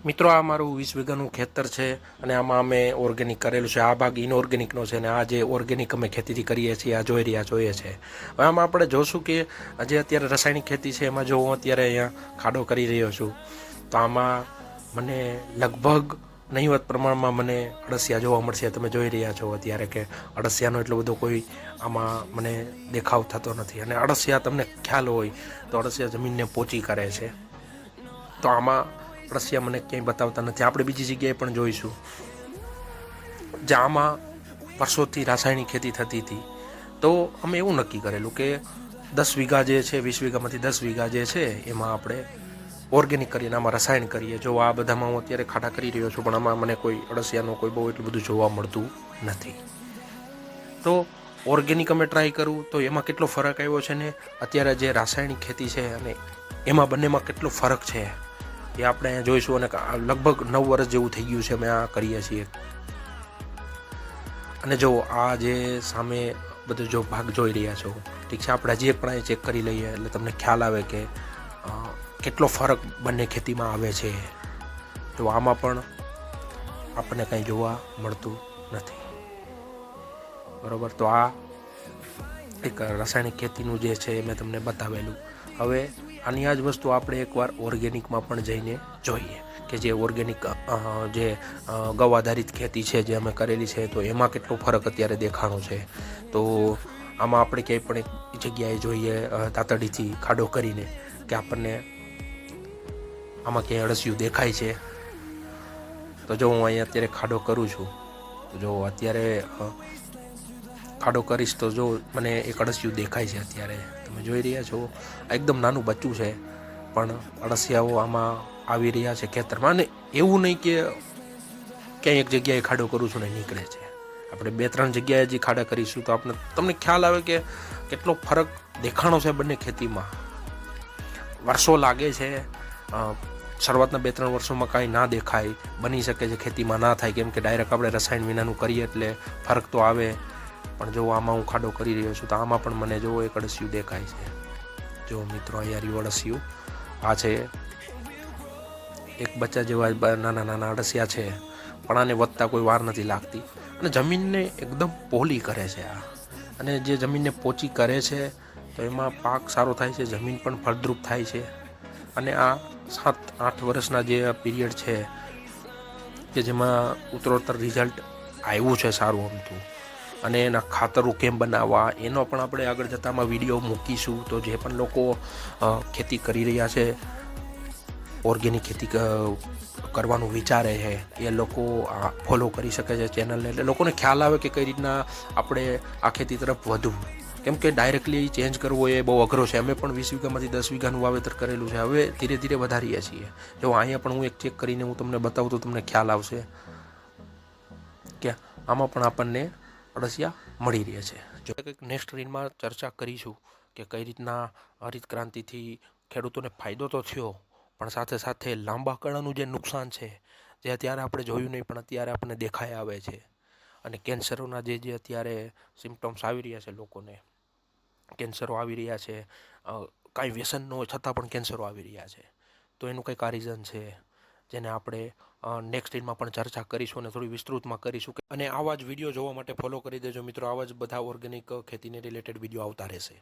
મિત્રો આ મારું 20 વીઘાનું ખેતર છે અને આમાં અમે ઓર્ગેનિક કરેલું છે। આ ભાગ ઇનઓર્ગેનિકનો છે અને આ જે ઓર્ગેનિક અમે ખેતીથી કરીએ છીએ આ જોઈ રહ્યા જોઈએ છે। હવે આમાં આપણે જોશું કે જે અત્યારે રાસાયણિક ખેતી છે એમાં જો હું અત્યારે અહીંયા ખાડો કરી રહ્યો છું તો આમાં મને લગભગ નહીવત પ્રમાણમાં મને અળસિયા જોવા મળશે। તમે જોઈ રહ્યા છો અત્યારે કે અળસિયાનો એટલો બધો કોઈ આમાં મને દેખાવ થતો નથી। અને અળસિયા તમને ખ્યાલ હોય તો અળસિયા જમીનને પોચી કરે છે। તો આમાં અળસિયા મને ક્યાંય બતાવતા નથી। આપણે બીજી જગ્યાએ પણ જોઈશું જે આમાં વર્ષોથી રાસાયણિક ખેતી થતી હતી તો અમે એવું નક્કી કરેલું કે 10 વીઘા જે છે 20 વીઘામાંથી 10 વીઘા જે છે એમાં આપણે ઓર્ગેનિક કરીને આમાં રસાયણ કરીએ। જો આ બધામાં હું અત્યારે ખાડા કરી રહ્યો છું પણ આમાં મને કોઈ અળસિયાનો કોઈ બહુ એટલું બધું જોવા મળતું નથી। તો ઓર્ગેનિક અમે ટ્રાય કરું તો એમાં કેટલો ફરક આવ્યો છે ને અત્યારે જે રાસાયણિક ખેતી છે અને એમાં બંનેમાં કેટલો ફરક છે એ આપણે અહીંયા જોઈશું। અને લગભગ 9 વર્ષ જેવું થઈ ગયું છે અમે આ કરીએ છીએ। અને જો આ જે સામે બધો જો ભાગ જોઈ રહ્યા છો ઠીક છે, આપણે હજી પણ ચેક કરી લઈએ એટલે તમને ખ્યાલ આવે કે કેટલો ફરક બંને ખેતીમાં આવે છે। તો આમાં પણ આપણને કંઈ જોવા મળતું નથી, બરાબર। તો આ એક રાસાયણિક ખેતીનું જે છે એ મેં તમને બતાવેલું। હવે આની આ જ વસ્તુ આપણે એકવાર ઓર્ગેનિકમાં પણ જઈને જોઈએ કે જે ઓર્ગેનિક જે ગૌ આધારિત ખેતી છે જે અમે કરેલી છે તો એમાં કેટલો ફરક અત્યારે દેખાણો છે। તો આમાં આપણે ક્યાંય પણ એક જગ્યાએ જોઈએ તાતડીથી ખાડો કરીને કે આપણને આમાં ક્યાંય અળસિયું દેખાય છે। તો જો હું અહીંયા અત્યારે ખાડો કરું છું તો જો અત્યારે ખાડો કરીશ તો જો મને એક અળસિયું દેખાય છે। અત્યારે તમે જોઈ રહ્યા છો એકદમ નાનું બચ્ચું છે પણ અળસિયાઓ આમાં આવી રહ્યા છે ખેતરમાં। અને એવું નહીં કે ક્યાંય એક જગ્યાએ ખાડો કરું છું ને નીકળે છે, આપણે 2-3 જગ્યાએ જે ખાડા કરીશું તો તમને ખ્યાલ આવે કે કેટલો ફરક દેખાણો છે બંને ખેતીમાં। વર્ષો લાગે છે, શરૂઆતના 2-3 વર્ષોમાં કાંઈ ના દેખાય, બની શકે છે ખેતીમાં ના થાય કેમ કે ડાયરેક્ટ આપણે રસાયણ વિનાનું કરીએ એટલે ફરક તો આવે। પણ જો આમાં હું ખાડો કરી રહ્યો છું તો આમાં પણ મને જો એક અળસિયું દેખાય છે। જો મિત્રો અહીંયા રહ્યું અળસિયું, આ છે એક બચ્ચા જેવા નાના નાના અળસિયા છે પણ આને વધતા કોઈ વાર નથી લાગતી અને જમીનને એકદમ પોલી કરે છે આ। અને જે જમીનને પોચી કરે છે તો એમાં પાક સારો થાય છે, જમીન પણ ફળદ્રુપ થાય છે। અને આ 7-8 વર્ષના જે પીરિયડ છે કે જેમાં ઉત્તરોત્તર રિઝલ્ટ આવ્યું છે સારું અમથું। અને એના ખાતરો કેમ બનાવવા એનો પણ આપણે આગળ જતામાં વિડીયો મૂકીશું। તો જે પણ લોકો ખેતી કરી રહ્યા છે, ઓર્ગેનિક ખેતી કરવાનું વિચારે છે એ લોકો ફોલો કરી શકે છે ચેનલને, એટલે લોકોને ખ્યાલ આવે કે કઈ રીતના આપણે આ ખેતી તરફ વધવું। કેમ કે ડાયરેક્ટલી ચેન્જ કરવો એ બહુ અઘરો છે। અમે પણ 20 વીઘામાંથી 10 વીઘાનું વાવેતર કરેલું છે, હવે ધીરે ધીરે વધારીએ છીએ। જો અહીંયા પણ હું એક ચેક કરીને હું તમને બતાવું તો તમને ખ્યાલ આવશે કે આમાં પણ આપણને અળસિયા મળી રહે છે। જો કંઈક નેક્સ્ટ રીલમાં ચર્ચા કરીશું કે કઈ રીતના હરિત ક્રાંતિથી ખેડૂતોને ફાયદો તો થયો પણ સાથે સાથે લાંબા ગાળાનું જે નુકસાન છે જે અત્યારે આપણે જોયું નહીં પણ અત્યારે આપણને દેખાઈ આવે છે। અને કેન્સરોના જે અત્યારે સિમ્પટમ્સ આવી રહ્યા છે, લોકોને કેન્સરો આવી રહ્યા છે, કાંઈ વ્યસન ન હોય છતાં પણ કેન્સરો આવી રહ્યા છે। તો એનું કંઈક આ રીઝન છે જેને આપણે નેક્સ્ટ ડીલમાં પણ ચર્ચા કરીશું અને થોડી વિસ્તૃતમાં કરીશું। અને આવા જ વિડીયો જોવા માટે ફોલો કરી દેજો મિત્રો, આવા જ બધા ઓર્ગેનિક ખેતીને રિલેટેડ વિડીયો આવતા રહેશે।